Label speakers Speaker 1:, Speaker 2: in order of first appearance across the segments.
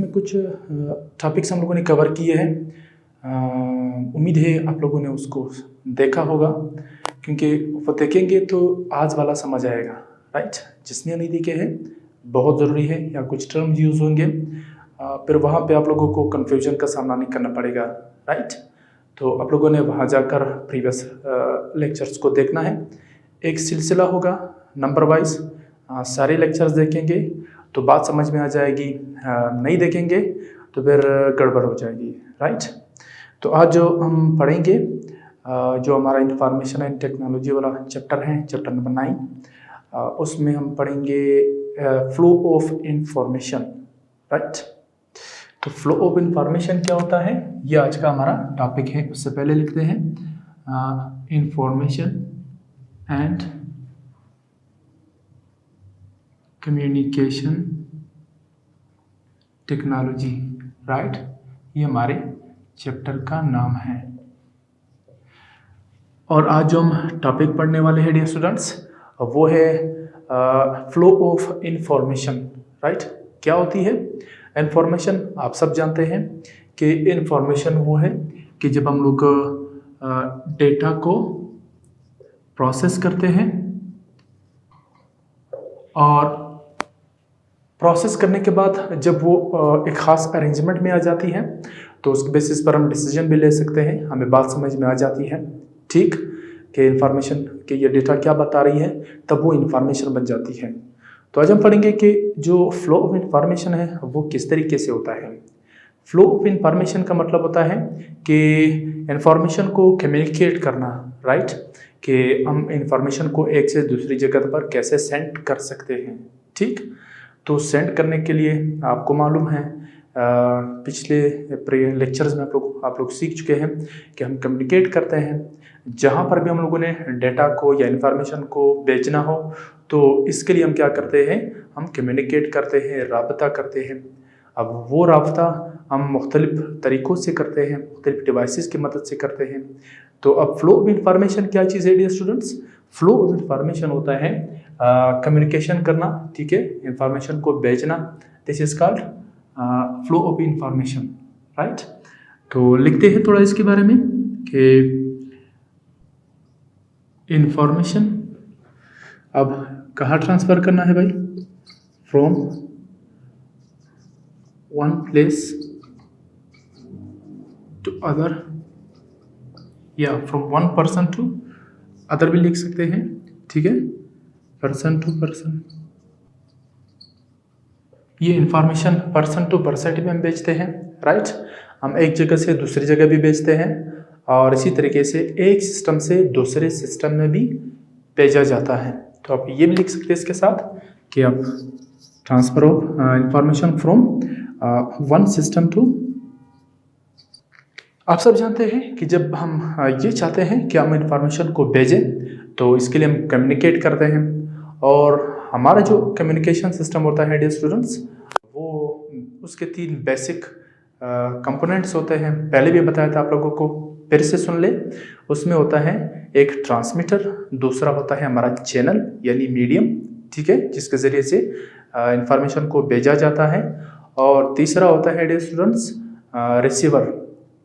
Speaker 1: इसमें कुछ टॉपिक्स हम लोगों ने कवर किए हैं। उम्मीद है आप लोगों ने उसको देखा होगा, क्योंकि वो देखेंगे तो आज वाला समझ आएगा, राइट। जिसने नहीं देखे हैं बहुत ज़रूरी है, या कुछ टर्म यूज़ होंगे फिर वहाँ पे आप लोगों को कन्फ्यूजन का सामना नहीं करना पड़ेगा, राइट। तो आप लोगों ने वहाँ जाकर प्रीवियस लेक्चर्स को देखना है। एक सिलसिला होगा नंबर वाइज, सारे लेक्चर्स देखेंगे तो बात समझ में आ जाएगी, नहीं देखेंगे तो फिर गड़बड़ हो जाएगी, राइट। तो आज जो हम पढ़ेंगे जो हमारा इंफॉर्मेशन एंड टेक्नोलॉजी वाला चैप्टर है, चैप्टर नंबर 9, उसमें हम पढ़ेंगे फ्लो ऑफ इंफॉर्मेशन, राइट। तो फ्लो ऑफ इंफॉर्मेशन क्या होता है, ये आज का हमारा टॉपिक है। उससे पहले लिखते हैं information and communication technology, right. ये हमारे चैप्टर का नाम है। और आज जो हम टॉपिक पढ़ने वाले हैं डियर स्टूडेंट्स, वो है फ्लो ऑफ इंफॉर्मेशन, राइट। क्या होती है इंफॉर्मेशन? आप सब जानते हैं कि इंफॉर्मेशन वो है कि जब हम लोग डेटा को प्रोसेस करते हैं और प्रोसेस करने के बाद जब वो एक ख़ास अरेंजमेंट में आ जाती है तो उसके बेसिस पर हम डिसीजन भी ले सकते हैं, हमें बात समझ में आ जाती है, ठीक, कि इंफॉर्मेशन कि ये डेटा क्या बता रही है, तब वो इंफॉर्मेशन बन जाती है। तो आज हम पढ़ेंगे कि जो फ्लो ऑफ इंफॉर्मेशन है वो किस तरीके से होता है। फ्लो ऑफ इंफॉर्मेशन का मतलब होता है कि इंफॉर्मेशन को कम्युनिकेट करना, राइट, कि हम इंफॉर्मेशन को एक से दूसरी जगह पर कैसे सेंड कर सकते हैं, ठीक। तो सेंड करने के लिए आपको मालूम है पिछले लेक्चर्स में आप लोग सीख चुके हैं कि हम कम्युनिकेट करते हैं। जहाँ पर भी हम लोगों ने डेटा को या इंफॉर्मेशन को भेजना हो तो इसके लिए हम क्या करते हैं, हम कम्युनिकेट करते हैं, राब्ता करते हैं। अब वो राब्ता हम मुख्तलिफ तरीक़ों से करते हैं, मुख्तलिफ डिवाइसेस की मदद से करते हैं। तो अब फ्लो ऑफ इंफॉर्मेशन क्या चीज़ है dear students? Flow of information होता है कम्युनिकेशन करना, ठीक है, इंफॉर्मेशन को भेजना। This is called flow of information, right. तो लिखते हैं थोड़ा इसके बारे में कि इंफॉर्मेशन अब कहाँ ट्रांसफ़र करना है भाई? From one place to other, या from one person to other भी लिख सकते हैं, ठीक है, पर्सन टू पर्सन। ये इंफॉर्मेशन पर्सन टू पर्सन में हम भेजते हैं, राइट। हम एक जगह से दूसरी जगह भी भेजते हैं और इसी तरीके से एक सिस्टम से दूसरे सिस्टम में भी भेजा जाता है। तो आप ये भी लिख सकते हैं इसके साथ कि आप transfer of information from one system to. आप सब जानते हैं कि जब हम ये चाहते हैं कि हम इंफॉर्मेशन को भेजें तो इसके लिए हम कम्युनिकेट करते हैं, और हमारा जो कम्युनिकेशन सिस्टम होता है डियर स्टूडेंट्स, वो उसके 3 बेसिक कंपोनेंट्स होते हैं। पहले भी बताया था आप लोगों को, फिर से सुन ले। उसमें होता है एक ट्रांसमीटर, दूसरा होता है हमारा चैनल यानी मीडियम, ठीक है, जिसके ज़रिए से इंफॉर्मेशन को भेजा जाता है, और तीसरा होता है डियर स्टूडेंट्स रिसीवर,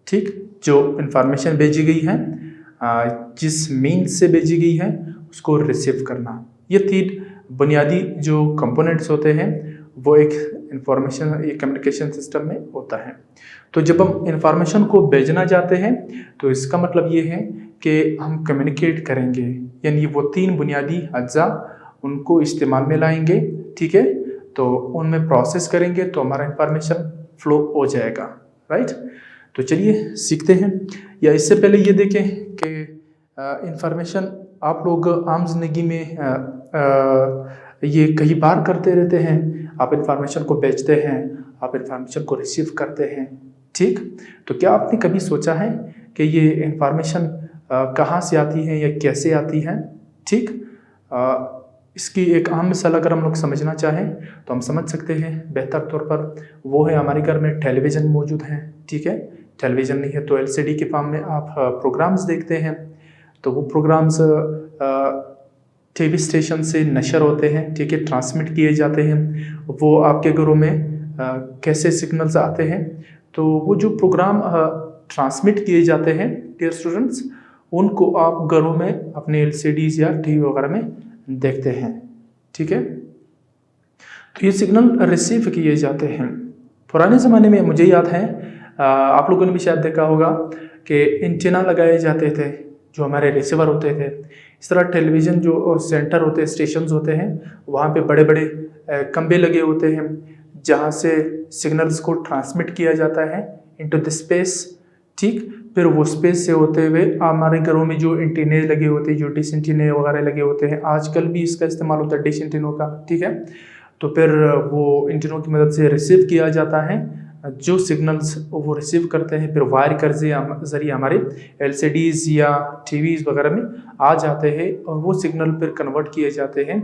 Speaker 1: ठीक, जो इंफॉर्मेशन भेजी गई है जिस मीन्स से भेजी गई है उसको रिसीव करना। ये 3 बुनियादी जो कंपोनेंट्स होते हैं वो एक इंफॉर्मेशन एक कम्युनिकेशन सिस्टम में होता है। तो जब हम इंफॉर्मेशन को भेजना चाहते हैं तो इसका मतलब ये है कि हम कम्युनिकेट करेंगे, यानी वो 3 बुनियादी अज्जा उनको इस्तेमाल में लाएंगे, ठीक है, तो उनमें प्रोसेस करेंगे तो हमारा इंफॉर्मेशन फ्लो हो जाएगा, राइट। तो चलिए सीखते हैं। या इससे पहले ये देखें कि इंफॉर्मेशन आप लोग आम जिंदगी में ये कई बार करते रहते हैं। आप इंफॉर्मेशन को भेजते हैं, आप इंफॉर्मेशन को रिसीव करते हैं, ठीक। तो क्या आपने कभी सोचा है कि ये इंफॉर्मेशन कहाँ से आती है या कैसे आती है, ठीक। इसकी एक आम मिसाल अगर हम लोग समझना चाहें तो हम समझ सकते हैं बेहतर तौर पर, वो है हमारे घर में टेलीविज़न मौजूद है, ठीक है। टेलीविज़न नहीं है तो LCD के फॉर्म में आप प्रोग्राम्स देखते हैं, तो वो प्रोग्राम्स TV स्टेशन से नशर होते हैं, ठीक है, ट्रांसमिट किए जाते हैं। वो आपके घरों में कैसे सिग्नल्स आते हैं। तो वो जो प्रोग्राम ट्रांसमिट किए जाते हैं डियर स्टूडेंट्स, उनको आप घरों में अपने एलसीडीज या टीवी वगैरह में देखते हैं। ठीक है, तो ये सिग्नल रिसीव किए जाते हैं। पुराने ज़माने में मुझे याद है, आप लोगों ने भी शायद देखा होगा कि एंटीना लगाए जाते थे जो हमारे रिसीवर होते थे। इस तरह टेलीविज़न जो सेंटर होते हैं, स्टेशंस होते हैं, वहाँ पे बड़े बड़े खंभे लगे होते हैं जहाँ से सिग्नल्स को ट्रांसमिट किया जाता है इनटू द स्पेस। ठीक, फिर वो स्पेस से होते हुए हमारे घरों में जो एंटीने लगे होते हैं, जो डिश एंटीने वगैरह लगे होते हैं, आजकल भी इसका इस्तेमाल होता है डिश एंटीनों का। ठीक है, तो फिर वो एंटीनों की मदद से रिसीव किया जाता है जो सिग्नल्स वो रिसीव करते हैं, फिर वायर के ज़रिए हमारे एलसीडीज़ या टीवीज़ वगैरह में आ जाते हैं और वो सिग्नल फिर कन्वर्ट किए जाते हैं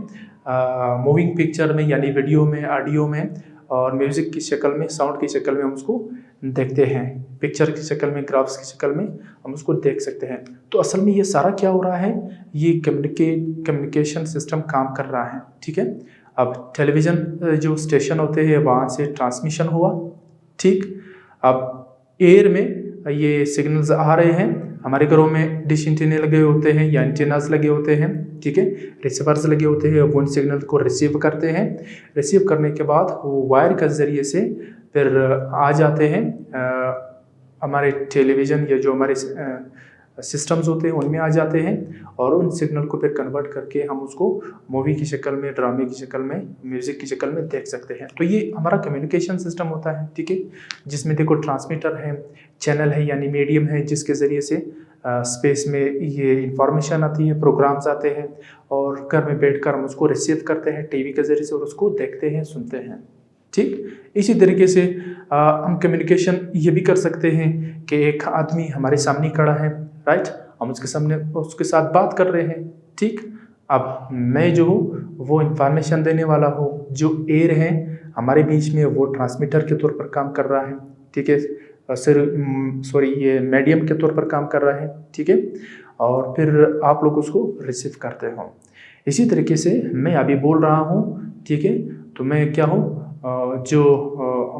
Speaker 1: मूविंग पिक्चर में, यानी वीडियो में, ऑडियो में, और म्यूज़िक की शक्ल में, साउंड की शक्ल में हम उसको देखते हैं, पिक्चर की शक्ल में, ग्राफ्स की शक्ल में हम उसको देख सकते हैं। तो असल में ये सारा क्या हो रहा है, ये कम्युनिकेशन सिस्टम काम कर रहा है। ठीक है, अब टेलीविज़न जो स्टेशन होते हैं वहाँ से ट्रांसमिशन हुआ। ठीक, अब एयर में ये सिग्नल्स आ रहे हैं, हमारे घरों में डिश एंटीने लगे होते हैं या एंटीनास लगे होते हैं। ठीक है, रिसीवर्स लगे होते हैं, वो उन सिग्नल को रिसीव करते हैं। रिसीव करने के बाद वो वायर के ज़रिए से फिर आ जाते हैं हमारे टेलीविज़न या जो हमारे सिस्टम्स होते हैं उनमें आ जाते हैं, और उन सिग्नल को फिर कन्वर्ट करके हम उसको मूवी की शक्ल में, ड्रामे की शक्ल में, म्यूज़िक की शक्ल में देख सकते हैं। तो ये हमारा कम्युनिकेशन सिस्टम होता है। ठीक है, जिसमें देखो ट्रांसमीटर है, चैनल है यानी मीडियम है, जिसके ज़रिए से स्पेस में ये इंफॉर्मेशन आती है, प्रोग्राम्स आते हैं, और घर में बैठकर हम उसको रिसीव करते हैं टीवी के ज़रिए से और उसको देखते हैं, सुनते हैं। ठीक, इसी तरीके से हम कम्युनिकेशन ये भी कर सकते हैं कि एक आदमी हमारे सामने खड़ा है, राइट, हम उसके साथ बात कर रहे हैं। ठीक, अब मैं जो हूँ वो इंफॉर्मेशन देने वाला हूँ, जो एयर है हमारे बीच में वो ट्रांसमीटर के तौर पर काम कर रहा है। ठीक है, ये मीडियम के तौर पर काम कर रहा है। ठीक है, और फिर आप लोग उसको रिसीव करते हो। इसी तरीके से मैं अभी बोल रहा हूँ। ठीक है, तो मैं क्या हूँ, जो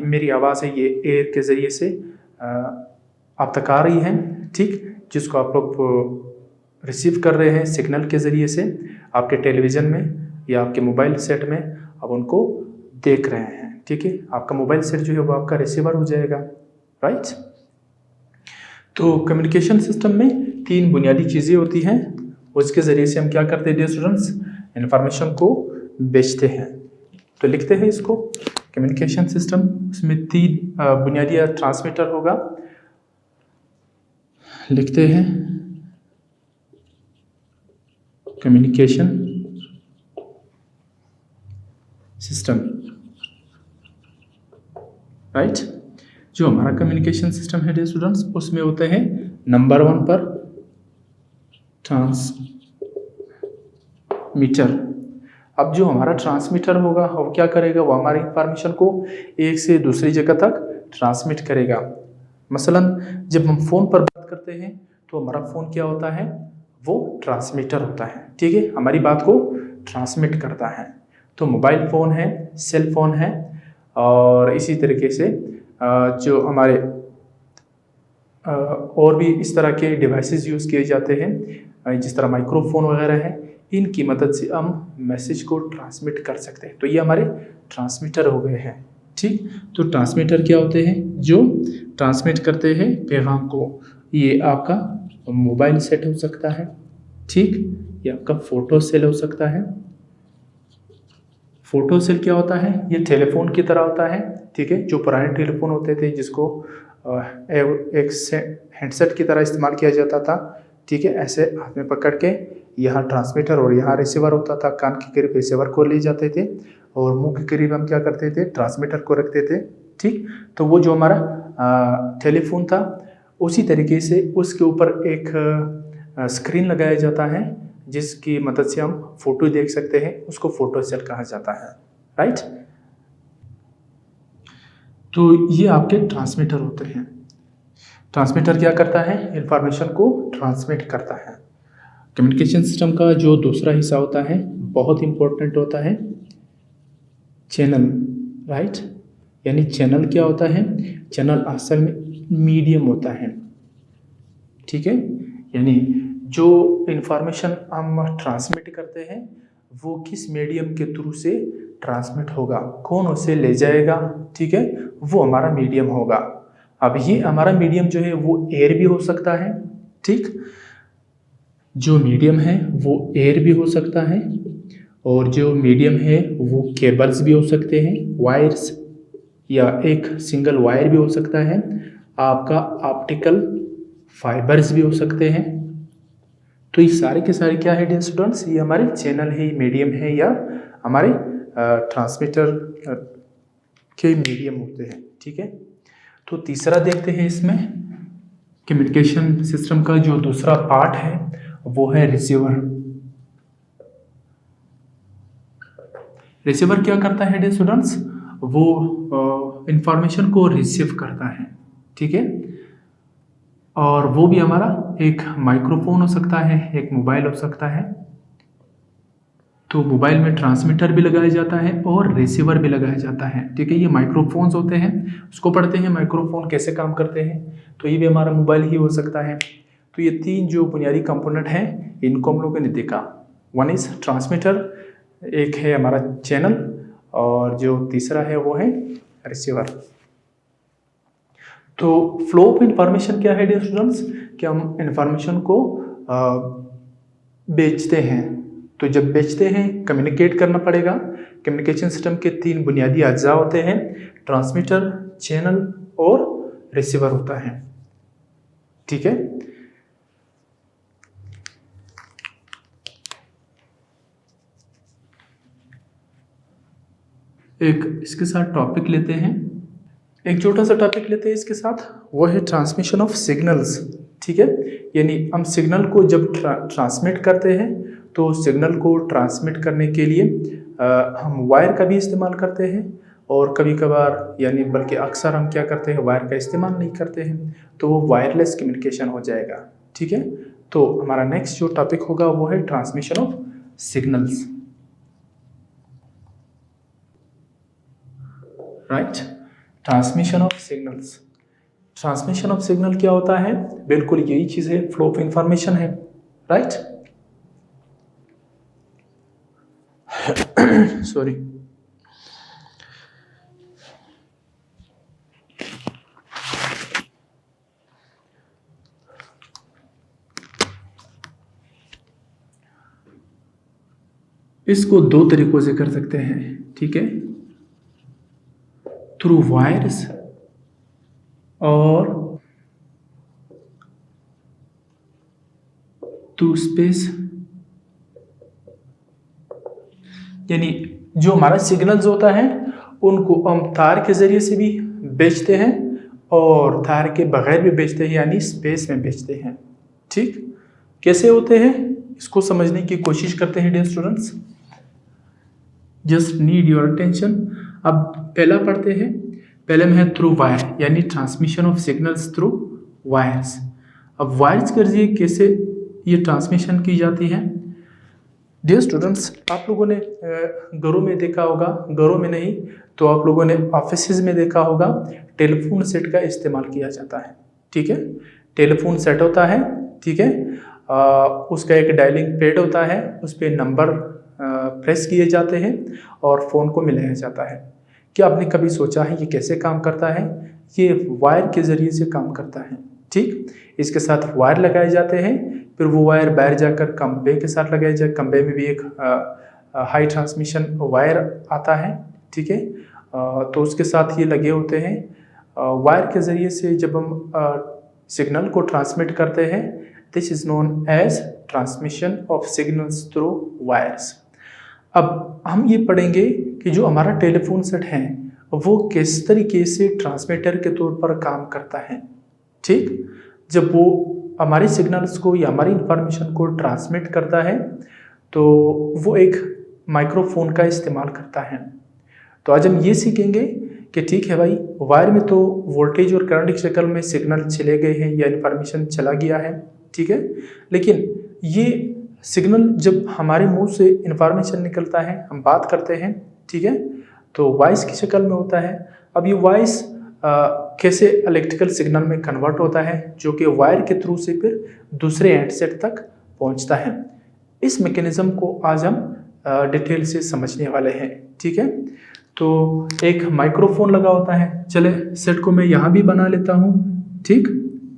Speaker 1: मेरी आवाज़ है ये एयर के ज़रिए से आप तक आ रही है। ठीक, जिसको आप लोग रिसीव कर रहे हैं सिग्नल के ज़रिए से आपके टेलीविज़न में या आपके मोबाइल सेट में, आप उनको देख रहे हैं। ठीक है, आपका मोबाइल सेट जो है वो आपका रिसीवर हो जाएगा, राइट। तो कम्युनिकेशन सिस्टम में 3 बुनियादी चीज़ें होती हैं, उसके ज़रिए से हम क्या करते हैं डियर स्टूडेंट्स, इन्फॉर्मेशन को बेचते हैं। तो लिखते हैं इसको, कम्युनिकेशन सिस्टम, उसमें 3 बुनियादी ट्रांसमीटर होगा। लिखते हैं कम्युनिकेशन सिस्टम, राइट। जो हमारा कम्युनिकेशन सिस्टम है डियर स्टूडेंट्स, उसमें होते हैं नंबर 1 पर ट्रांसमीटर। अब जो हमारा ट्रांसमीटर होगा वो क्या करेगा, वो हमारी इंफॉर्मेशन को एक से दूसरी जगह तक ट्रांसमिट करेगा। मसलन जब हम फ़ोन पर बात करते हैं तो हमारा फ़ोन क्या होता है, वो ट्रांसमीटर होता है। ठीक है, हमारी बात को ट्रांसमिट करता है। तो मोबाइल फ़ोन है, सेल फ़ोन है, और इसी तरीके से जो हमारे और भी इस तरह के डिवाइसेस यूज़ किए जाते हैं, जिस तरह माइक्रोफोन वगैरह है, इनकी मदद से हम मैसेज को ट्रांसमिट कर सकते हैं। तो ये हमारे ट्रांसमीटर हो गए हैं। ठीक, तो ट्रांसमीटर क्या होते हैं, जो ट्रांसमिट करते हैं पैगाम को। ये आपका मोबाइल सेट हो सकता है, ठीक, ये आपका फ़ोटो सेल हो सकता है। फ़ोटो सेल क्या होता है, ये टेलीफोन की तरह होता है। ठीक है, जो पुराने टेलीफोन होते थे जिसको एक हैंडसेट की तरह इस्तेमाल किया जाता था। ठीक है, ऐसे हाथ में पकड़ के यहाँ ट्रांसमीटर और यहाँ रिसीवर होता था, कान के करीब रिसीवर को ले जाते थे और मुंह के करीब हम क्या करते थे, ट्रांसमीटर को रखते थे। ठीक, तो वो जो हमारा टेलीफोन था, उसी तरीके से उसके ऊपर एक स्क्रीन लगाया जाता है जिसकी मदद से हम फोटो देख सकते हैं, उसको फोटो सेल कहा जाता है, राइट। तो ये आपके ट्रांसमीटर होते हैं। ट्रांसमीटर क्या करता है, इंफॉर्मेशन को ट्रांसमिट करता है। कम्युनिकेशन सिस्टम का जो दूसरा हिस्सा होता है बहुत इंपॉर्टेंट होता है, चैनल, राइट। यानी चैनल क्या होता है, चैनल असल में मीडियम होता है, ठीक है। यानी जो इंफॉर्मेशन हम ट्रांसमिट करते हैं वो किस मीडियम के थ्रू से ट्रांसमिट होगा, कौन उसे ले जाएगा, ठीक है, वो हमारा मीडियम होगा। अब ये हमारा मीडियम जो है वो एयर भी हो सकता है, ठीक, जो मीडियम है वो एयर भी हो सकता है, और जो मीडियम है वो केबल्स भी हो सकते हैं, वायर्स, या एक सिंगल वायर भी हो सकता है, आपका ऑप्टिकल फाइबर्स भी हो सकते हैं। तो ये सारे के सारे क्या है डियर स्टूडेंट्स, ये हमारे चैनल है, मीडियम है, या हमारे ट्रांसमीटर के मीडियम होते हैं, ठीक है। तो तीसरा देखते हैं इसमें कम्युनिकेशन सिस्टम का जो दूसरा पार्ट है वो है रिसीवर। रिसीवर क्या करता है डियर स्टूडेंट्स, वो इंफॉर्मेशन को रिसीव करता है, ठीक है, और वो भी हमारा एक माइक्रोफोन हो सकता है, एक मोबाइल हो सकता है। तो मोबाइल में ट्रांसमीटर भी लगाया जाता है और रिसीवर भी लगाया जाता है, ठीक है। ये माइक्रोफोन्स होते हैं, उसको पढ़ते हैं माइक्रोफोन कैसे काम करते हैं, तो ये भी हमारा मोबाइल ही हो सकता है। तो ये तीन जो बुनियादी कंपोनेंट हैं इनको हम लोगों ने देखा, वन इज ट्रांसमीटर, एक है हमारा चैनल, और जो तीसरा है वो है रिसीवर। तो फ्लो ऑफ इंफॉर्मेशन क्या है डियर स्टूडेंट्स, कि हम इंफॉर्मेशन को बेचते हैं। तो जब बेचते हैं कम्युनिकेट करना पड़ेगा। कम्युनिकेशन सिस्टम के तीन बुनियादी अज्जा होते हैं, ट्रांसमीटर, चैनल और रिसीवर होता है, ठीक है। एक इसके साथ टॉपिक लेते हैं, एक छोटा सा टॉपिक लेते हैं इसके साथ, वो है ट्रांसमिशन ऑफ सिग्नल्स, ठीक है। यानी हम सिग्नल को जब ट्रांसमिट करते हैं तो सिग्नल को ट्रांसमिट करने के लिए हम वायर का भी इस्तेमाल करते हैं, और कभी कभार यानी बल्कि अक्सर हम क्या करते हैं, वायर का इस्तेमाल नहीं करते हैं, तो वो वायरलेस कम्युनिकेशन हो जाएगा, ठीक है। तो हमारा नेक्स्ट जो टॉपिक होगा वो है transmission of signals, right. Transmission of signals, transmission of signal क्या होता है, बिल्कुल यही चीज़ है, फ्लो ऑफ इंफॉर्मेशन है, राइट। सॉरी, इसको दो तरीकों से कर सकते हैं, ठीक है, थ्रू वायर्स और थ्रू स्पेस। यानी जो हमारा सिग्नल्स होता है उनको हम तार के ज़रिए से भी बेचते हैं और तार के बगैर भी बेचते हैं, यानी स्पेस में बेचते हैं, ठीक। कैसे होते हैं इसको समझने की कोशिश करते हैं dear students, just need your attention. अब पहला पढ़ते हैं, पहले में है थ्रू वायर, यानी transmission of signals through wires. अब वायर्स के जरिए कैसे ये ट्रांसमिशन की जाती है डियर स्टूडेंट्स, आप लोगों ने घरों में देखा होगा, घरों में नहीं तो आप लोगों ने ऑफिसेज में देखा होगा, टेलीफोन सेट का इस्तेमाल किया जाता है, ठीक है। टेलीफोन सेट होता है, ठीक है, उसका एक डायलिंग पैड होता है, उस पर नंबर प्रेस किए जाते हैं और फ़ोन को मिलाया जाता है। क्या आपने कभी सोचा है ये कैसे काम करता है, ये वायर के ज़रिए से काम करता है, ठीक। इसके साथ वायर लगाए जाते हैं, फिर वो वायर बाहर जाकर खंबे के साथ लगाए जाए, खंबे में भी एक हाई ट्रांसमिशन वायर आता है, ठीक है, तो उसके साथ ये लगे होते हैं। वायर के ज़रिए से जब हम सिग्नल को ट्रांसमिट करते हैं, this is known as transmission of signals through wires. अब हम ये पढ़ेंगे कि जो हमारा टेलीफोन सेट है वो किस तरीके से ट्रांसमीटर के तौर पर काम करता है, ठीक। जब वो हमारे सिग्नल्स को या हमारी इंफॉर्मेशन को ट्रांसमिट करता है तो वो एक माइक्रोफोन का इस्तेमाल करता है। तो आज हम ये सीखेंगे कि ठीक है भाई, वायर में तो वोल्टेज और करंट की शक्ल में सिग्नल चले गए हैं या इंफॉर्मेशन चला गया है, ठीक है, लेकिन ये सिग्नल जब हमारे मुंह से इंफॉर्मेशन निकलता है, हम बात करते हैं, ठीक है, तो वॉइस की शक्ल में होता है। अब ये वॉइस कैसे इलेक्ट्रिकल सिग्नल में कन्वर्ट होता है जो कि वायर के थ्रू से फिर दूसरे हैंडसेट तक पहुंचता है। इस मैकेनिज्म को आज हम डिटेल से समझने वाले हैं। ठीक है, तो एक माइक्रोफोन लगा होता है। चले सेट को मैं यहाँ भी बना लेता हूँ। ठीक,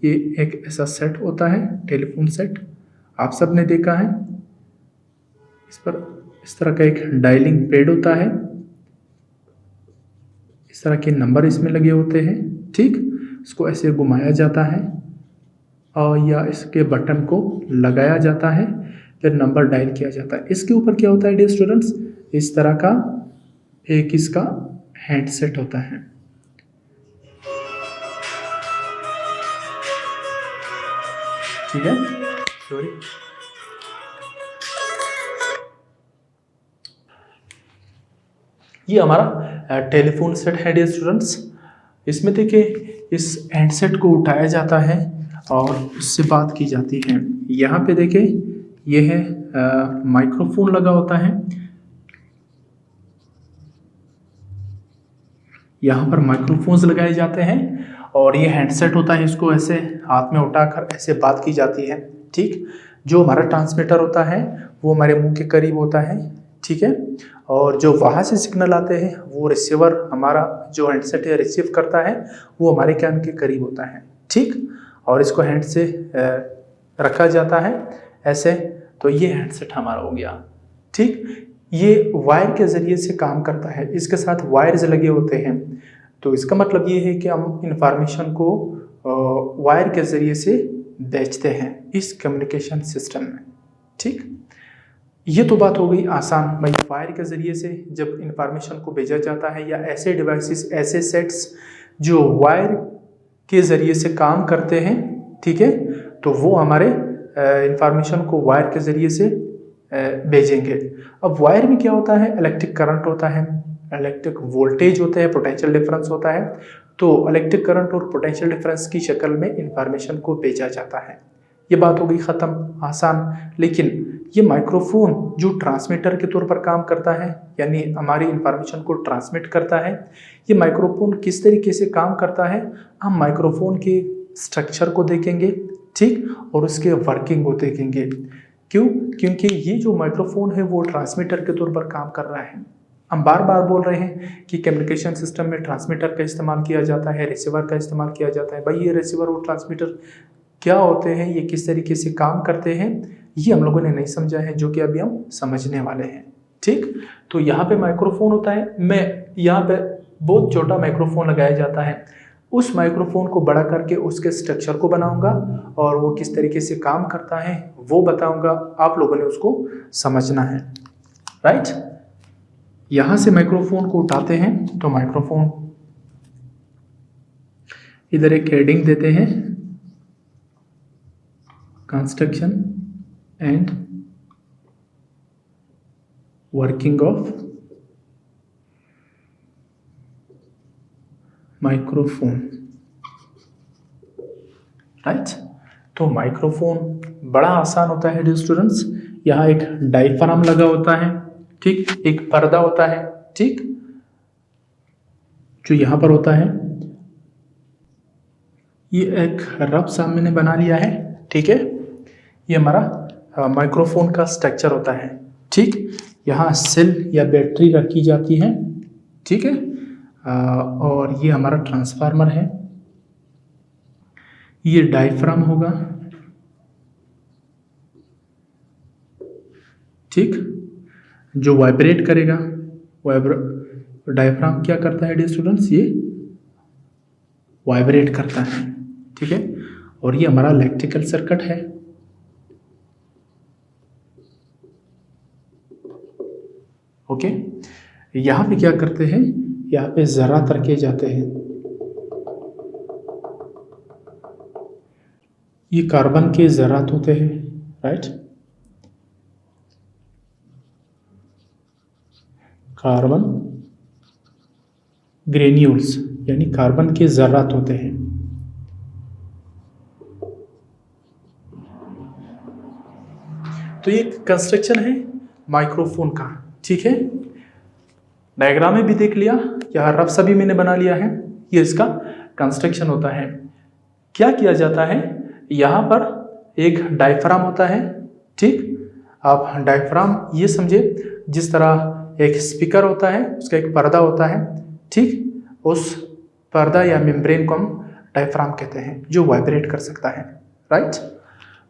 Speaker 1: ये एक ऐसा सेट होता है, टेलीफोन सेट, आप सब ने देखा है। इस पर इस तरह का एक डायलिंग पैड होता है, इस तरह के नंबर इसमें लगे होते हैं। ठीक, इसको ऐसे घुमाया जाता है और या इसके बटन को लगाया जाता है, फिर नंबर डायल किया जाता है। इसके ऊपर क्या होता है डियर स्टूडेंट्स, इस तरह का एक इसका हैंडसेट होता है। ठीक है, सॉरी, ये हमारा टेलीफोन सेट है डियर स्टूडेंट्स। इसमें देखिए इस हैंडसेट को उठाया जाता है और उससे बात की जाती है। यहाँ पे देखिए ये है माइक्रोफोन लगा होता है। यहाँ पर माइक्रोफोन्स लगाए जाते हैं और ये हैंडसेट होता है, इसको ऐसे हाथ में उठाकर ऐसे बात की जाती है। ठीक, जो हमारा ट्रांसमीटर होता है वो हमारे मुंह के करीब होता है। ठीक है, और जो वहाँ से सिग्नल आते हैं वो रिसीवर, हमारा जो हैंडसेट है रिसीव करता है, वो हमारे कान के करीब होता है। ठीक, और इसको हैंड से रखा जाता है ऐसे। तो ये हैंडसेट हमारा हो गया। ठीक, ये वायर के ज़रिए से काम करता है, इसके साथ वायर्स लगे होते हैं। तो इसका मतलब ये है कि हम इंफॉर्मेशन को वायर के ज़रिए से भेजते हैं इस कम्युनिकेशन सिस्टम में। ठीक, ये तो बात हो गई आसान, भाई वायर के ज़रिए से जब इंफॉर्मेशन को भेजा जाता है, या ऐसे डिवाइसेस, ऐसे सेट्स जो वायर के ज़रिए से काम करते हैं। ठीक है, तो वो हमारे इंफॉर्मेशन को वायर के ज़रिए से भेजेंगे। अब वायर में क्या होता है, इलेक्ट्रिक करंट होता है, इलेक्ट्रिक वोल्टेज होता है, पोटेंशियल डिफरेंस होता है। तो इलेक्ट्रिक करंट और पोटेंशियल डिफरेंस की शक्ल में इंफॉर्मेशन को भेजा जाता है। ये बात हो गई ख़त्म, आसान। लेकिन ये माइक्रोफोन जो ट्रांसमीटर के तौर पर काम करता है, यानी हमारी इंफॉर्मेशन को ट्रांसमिट करता है, ये माइक्रोफोन किस तरीके से काम करता है, हम माइक्रोफोन के स्ट्रक्चर को देखेंगे। ठीक, और उसके वर्किंग को देखेंगे। क्यों? क्योंकि ये जो माइक्रोफोन है वो ट्रांसमीटर के तौर पर काम कर रहा है। हम बार बार बोल रहे हैं कि कम्युनिकेशन सिस्टम में ट्रांसमीटर का इस्तेमाल किया जाता है, रिसीवर का इस्तेमाल किया जाता है। भाई ये रिसीवर और ट्रांसमीटर क्या होते हैं, ये किस तरीके से काम करते हैं, ये हम लोगों ने नहीं समझा है, जो कि अभी हम समझने वाले हैं। ठीक, तो यहाँ पे माइक्रोफोन होता है, मैं यहाँ पे बहुत छोटा माइक्रोफोन लगाया जाता है। उस माइक्रोफोन को बड़ा करके उसके स्ट्रक्चर को बनाऊंगा और वो किस तरीके से काम करता है वो बताऊंगा। आप लोगों ने उसको समझना है, राइट। यहाँ से माइक्रोफोन को उठाते हैं तो माइक्रोफोन इधर एक हेडिंग देते हैं, construction and working of microphone, right. तो माइक्रोफोन बड़ा आसान होता है डियर स्टूडेंट्स। यहाँ एक डायफ्राम लगा होता है, ठीक, एक पर्दा होता है, ठीक, जो यहाँ पर होता है। ये एक रफ सा मैंने बना लिया है, ठीक है। ये हमारा माइक्रोफोन का स्ट्रक्चर होता है, ठीक। यहाँ सेल या बैटरी रखी जाती है, ठीक है। और ये हमारा ट्रांसफार्मर है। ये डायफ्राम होगा, ठीक, जो वाइब्रेट करेगा। डायफ्राम क्या करता है डियर स्टूडेंट्स, ये वाइब्रेट करता है, ठीक है। और ये हमारा इलेक्ट्रिकल सर्किट है, ओके। यहाँ पे क्या करते हैं, यहाँ पे ज़रात रखे जाते हैं। ये कार्बन के ज़रात होते हैं, राइट। कार्बन ग्रेन्यूल्स यानी कार्बन के ज़रात होते हैं। तो ये कंस्ट्रक्शन है माइक्रोफोन का, ठीक है। डायग्राम में भी देख लिया, यहाँ रफ सभी मैंने बना लिया है। ये इसका कंस्ट्रक्शन होता है। क्या किया जाता है, यहाँ पर एक डायफ्राम होता है, ठीक। आप डायफ्राम ये समझे जिस तरह एक स्पीकर होता है, उसका एक पर्दा होता है, ठीक। उस पर्दा या मेम्ब्रेन को हम डायफ्राम कहते हैं, जो वाइब्रेट कर सकता है, राइट।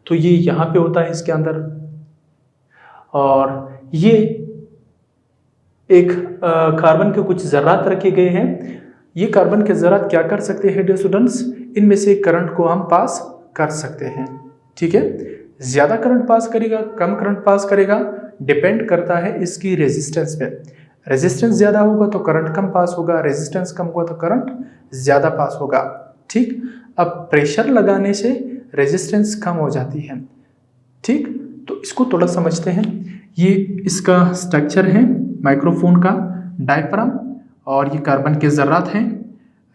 Speaker 1: तो ये यहाँ पे होता है इसके अंदर, और ये एक कार्बन के कुछ ज़रात रखे गए हैं। ये कार्बन के ज़रात क्या कर सकते हैं डियर स्टूडेंट्स, इनमें से करंट को हम पास कर सकते हैं, ठीक है। ज़्यादा करंट पास करेगा, कम करंट पास करेगा, डिपेंड करता है इसकी रेजिस्टेंस पे। रेजिस्टेंस ज़्यादा होगा तो करंट कम पास होगा, रेजिस्टेंस कम होगा तो करंट ज़्यादा पास होगा, ठीक। अब प्रेशर लगाने से रेजिस्टेंस कम हो जाती है, ठीक। तो इसको थोड़ा समझते हैं। ये इसका स्ट्रक्चर है माइक्रोफोन का, डायफ्राम, और ये कार्बन के ज़रात हैं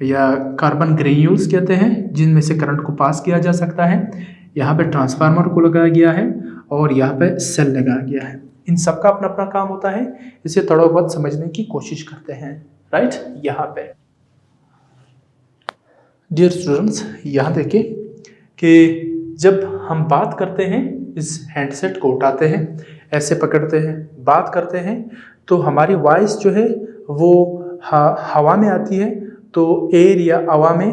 Speaker 1: या कार्बन ग्रेन्यूल्स कहते हैं, जिनमें से करंट को पास किया जा सकता है। यहाँ पे ट्रांसफार्मर को लगाया गया है और यहाँ पे सेल लगाया गया है। इन सब का अपना अपना काम होता है, इसे थोड़ा बहुत समझने की कोशिश करते हैं, राइट। यहाँ पे डियर स्टूडेंट्स, यहाँ देखिए कि जब हम बात करते हैं, इस हैंडसेट को उठाते हैं, ऐसे पकड़ते हैं, बात करते हैं, तो हमारी वॉइस जो है वो हवा में आती है, तो एयर या हवा में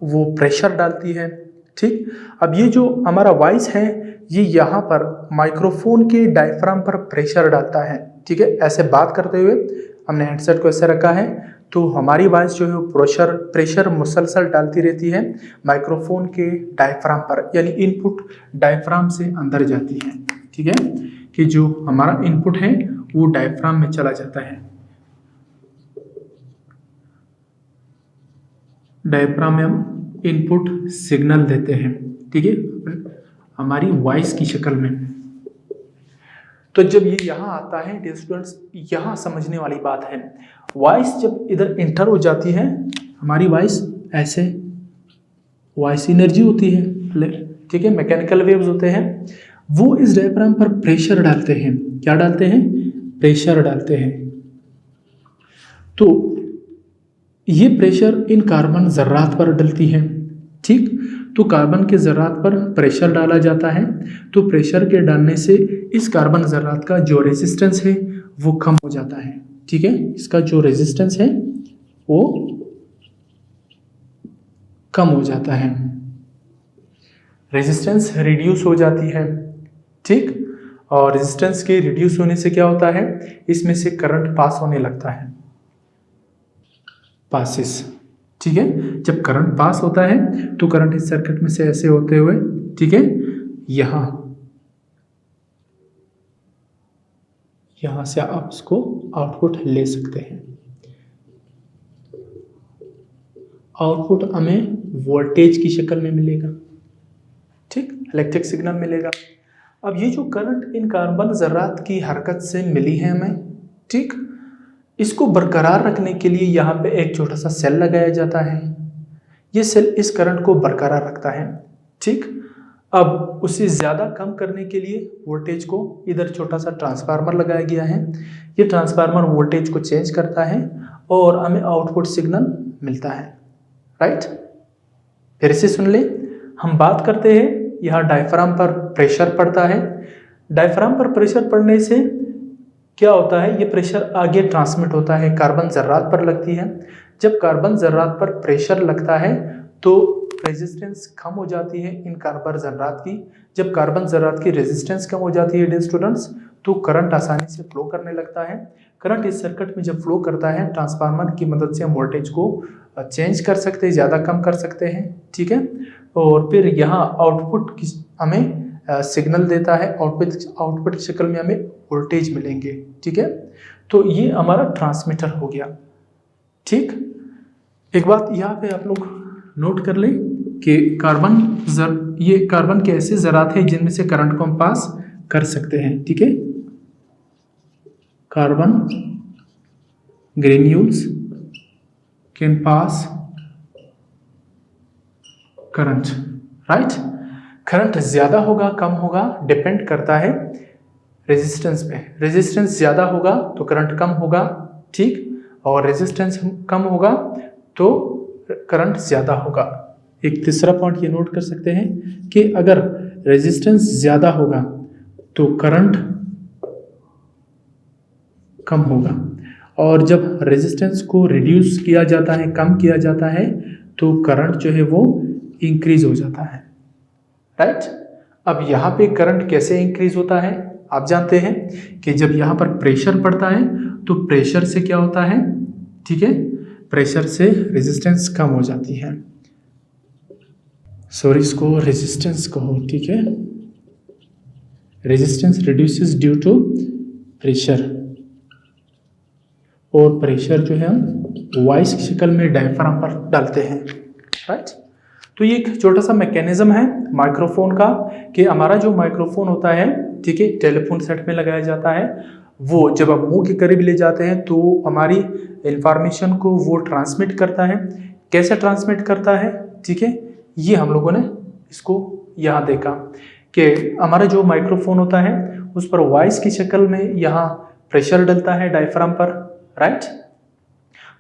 Speaker 1: वो प्रेशर डालती है, ठीक। अब ये जो हमारा वॉइस है, ये यहाँ पर माइक्रोफोन के डायफ्राम पर प्रेशर डालता है, ठीक है। ऐसे बात करते हुए हमने हेडसेट को ऐसे रखा है, तो हमारी वॉइस जो है प्रेशर मुसलसल डालती रहती है माइक्रोफोन के डायफ्राम पर, यानी इनपुट डायफ्राम से अंदर जाती है, ठीक है। कि जो हमारा इनपुट है वो डायफ्राम में चला जाता है, डायफ्राम में हम इनपुट सिग्नल देते हैं, ठीक है, हमारी वॉइस की शक्ल में। तो जब ये यहाँ आता है डियर स्टूडेंट्स, यहाँ समझने वाली बात है, वॉइस जब इधर इंटर हो जाती है, हमारी वॉइस ऐसे, वॉइस एनर्जी होती है, ठीक है, मैकेनिकल वेव्स होते हैं, वो इस डायफ्राम पर प्रेशर डालते हैं। क्या डालते हैं? प्रेशर डालते हैं। तो ये प्रेशर इन कार्बन ज़र्रात पर डलती है, ठीक। तो कार्बन के ज़र्रात पर प्रेशर डाला जाता है, तो प्रेशर के डालने से इस कार्बन ज़र्रात का जो रेजिस्टेंस है वो कम हो जाता है, ठीक है। इसका जो रेजिस्टेंस है वो कम हो जाता है, रेजिस्टेंस रिड्यूस हो जाती है, ठीक। और रेजिस्टेंस के रिड्यूस होने से क्या होता है, इसमें से करंट पास होने लगता है, पासिस, ठीक है। जब करंट पास होता है तो करंट इस सर्किट में से ऐसे होते हुए, ठीक है, यहां से आप इसको आउटपुट ले सकते हैं। आउटपुट हमें वोल्टेज की शक्ल में मिलेगा, ठीक, इलेक्ट्रिक सिग्नल मिलेगा। अब ये जो करंट इन कार्बन ज़र्रात की हरकत से मिली है हमें, ठीक, इसको बरकरार रखने के लिए यहाँ पे एक छोटा सा सेल लगाया जाता है। ये सेल इस करंट को बरकरार रखता है, ठीक। अब उसे ज़्यादा कम करने के लिए वोल्टेज को इधर छोटा सा ट्रांसफार्मर लगाया गया है। ये ट्रांसफार्मर वोल्टेज को चेंज करता है और हमें आउटपुट सिग्नल मिलता है, राइट। फिर से सुन ले, हम बात करते हैं, यहाँ डायफ्राम पर प्रेशर पड़ता है। डायफ्राम पर प्रेशर पड़ने से क्या होता है, ये प्रेशर आगे ट्रांसमिट होता है, कार्बन ज़र्रात पर लगती है। जब कार्बन ज़र्रात पर प्रेशर लगता है तो रेजिस्टेंस कम हो जाती है इन कार्बन ज़र्रात की। जब कार्बन ज़र्रात की रेजिस्टेंस कम हो जाती है डियर स्टूडेंट्स, तो करंट आसानी से फ्लो करने लगता है। करंट इस सर्किट में जब फ्लो करता है, ट्रांसफार्मर की मदद से हम वोल्टेज को चेंज कर सकते हैं, ज़्यादा कम कर सकते हैं, ठीक है। और फिर यहाँ आउटपुट हमें सिग्नल देता है, आउटपुट की शक्ल में हमें वोल्टेज मिलेंगे, ठीक है। तो ये हमारा ट्रांसमीटर हो गया, ठीक। एक बात यहाँ पे आप लोग नोट कर लें कि ये कार्बन के ऐसे ज़रात हैं जिनमें से करंट को हम पास कर सकते हैं, ठीक है। Carbon granules can pass current, right. Current ज़्यादा होगा कम होगा डिपेंड करता है रेजिस्टेंस पे। रेजिस्टेंस ज़्यादा होगा तो करंट कम होगा, ठीक, और रेजिस्टेंस कम होगा तो करंट ज़्यादा होगा। एक तीसरा पॉइंट ये नोट कर सकते हैं कि अगर रेजिस्टेंस ज़्यादा होगा तो करंट कम होगा, और जब रेजिस्टेंस को रिड्यूस किया जाता है, कम किया जाता है, तो करंट जो है वो इंक्रीज हो जाता है, राइट। अब यहाँ पे करंट कैसे इंक्रीज होता है आप जानते हैं कि जब यहाँ पर प्रेशर पड़ता है तो प्रेशर से क्या होता है, ठीक है, प्रेशर से रेजिस्टेंस कम हो जाती है, सॉरी इसको रेजिस्टेंस कहो, ठीक है, resistance reduces due to pressure, और प्रेशर जो है हम वॉइस की शक्ल में डायफ्राम पर डालते हैं, राइट। तो ये एक छोटा सा मैकेनिज्म है माइक्रोफोन का कि हमारा जो माइक्रोफोन होता है, ठीक है, टेलीफोन सेट में लगाया जाता है, वो जब आप मुंह के करीब ले जाते हैं तो हमारी इंफॉर्मेशन को वो ट्रांसमिट करता है। कैसे ट्रांसमिट करता है, ठीक है, ये हम लोगों ने इसको यहाँ देखा कि हमारा जो माइक्रोफोन होता है उस पर वॉइस की शक्ल में यहाँ प्रेशर डलता है डायफ्राम पर, राइट।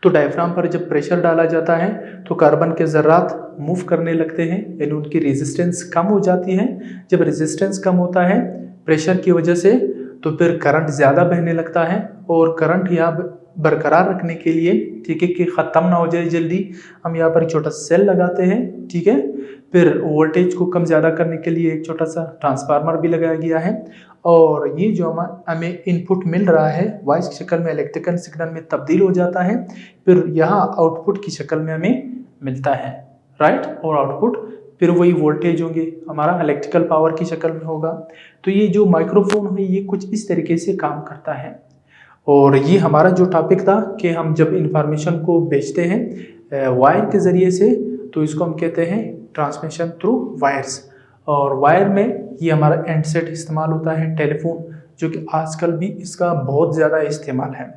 Speaker 1: तो डायफ्राम पर जब प्रेशर डाला जाता है तो कार्बन के ज़र्रात मूव करने लगते हैं, यानी उनकी रेजिस्टेंस कम हो जाती है। जब रेजिस्टेंस कम होता है प्रेशर की वजह से तो फिर करंट ज़्यादा बहने लगता है, और करंट यहाँ बरकरार रखने के लिए, ठीक है, कि ख़त्म ना हो जाए जल्दी, हम यहाँ पर छोटा सेल लगाते हैं, ठीक है। फिर वोल्टेज को कम ज़्यादा करने के लिए एक छोटा सा ट्रांसफार्मर भी लगाया गया है, और ये जो हमें इनपुट मिल रहा है वॉइस की शक्ल में इलेक्ट्रिकल सिग्नल में तब्दील हो जाता है, फिर यहाँ आउटपुट की शक्ल में हमें मिलता है, राइट। और आउटपुट फिर वही वोल्टेज होंगे, हमारा इलेक्ट्रिकल पावर की शक्ल में होगा। तो ये जो माइक्रोफोन है ये कुछ इस तरीके से काम करता है। और ये हमारा जो टॉपिक था कि हम जब इंफॉर्मेशन को भेजते हैं वायर के ज़रिए से, तो इसको हम कहते हैं ट्रांसमिशन थ्रू वायर्स। और वायर में ये हमारा एंड सेट इस्तेमाल होता है टेलीफोन, जो कि आजकल भी इसका बहुत ज़्यादा इस्तेमाल है,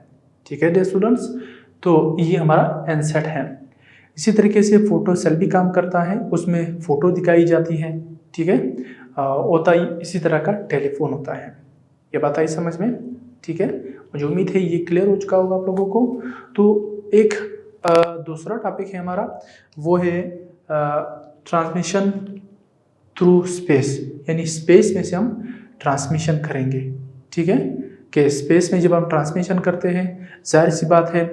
Speaker 1: ठीक है डियर स्टूडेंट्स। तो ये हमारा एंड सेट है। इसी तरीके से फ़ोटो सेल भी काम करता है, उसमें फ़ोटो दिखाई जाती है, ठीक है, होता ही इसी तरह का टेलीफोन होता है। ये बात आई समझ में, ठीक है। मुझे उम्मीद है ये क्लियर हो चुका होगा आप लोगों को। तो एक दूसरा टॉपिक है हमारा, वो है ट्रांसमिशन थ्रू स्पेस, यानी स्पेस में से हम ट्रांसमिशन करेंगे, ठीक है। कि स्पेस में जब हम ट्रांसमिशन करते हैं, जाहिर सी बात है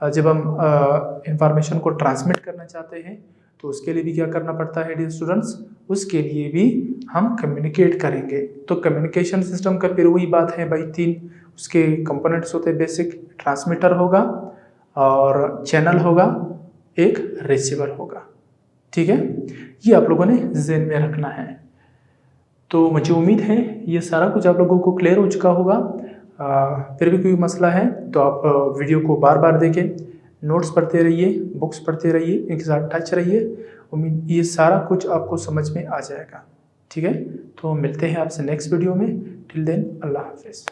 Speaker 1: जब हम इंफॉर्मेशन को ट्रांसमिट करना चाहते हैं तो उसके लिए भी क्या करना पड़ता है डियर स्टूडेंट्स, उसके लिए भी हम कम्युनिकेट करेंगे। तो कम्युनिकेशन सिस्टम का फिर वही बात है भाई, 3 उसके कंपोनेंट्स होते हैं बेसिक, ट्रांसमीटर होगा और चैनल होगा, एक रिसीवर होगा, ठीक है। ये आप लोगों ने ज़हन में रखना है। तो मुझे उम्मीद है ये सारा कुछ आप लोगों को क्लियर हो चुका होगा। फिर भी कोई मसला है तो आप वीडियो को बार बार देखें, नोट्स पढ़ते रहिए, बुक्स पढ़ते रहिए, इनके साथ टच रहिए। उम्मीद ये सारा कुछ आपको समझ में आ जाएगा, ठीक है। तो मिलते हैं आपसे नेक्स्ट वीडियो में। टिल देन अल्लाह हाफिज़।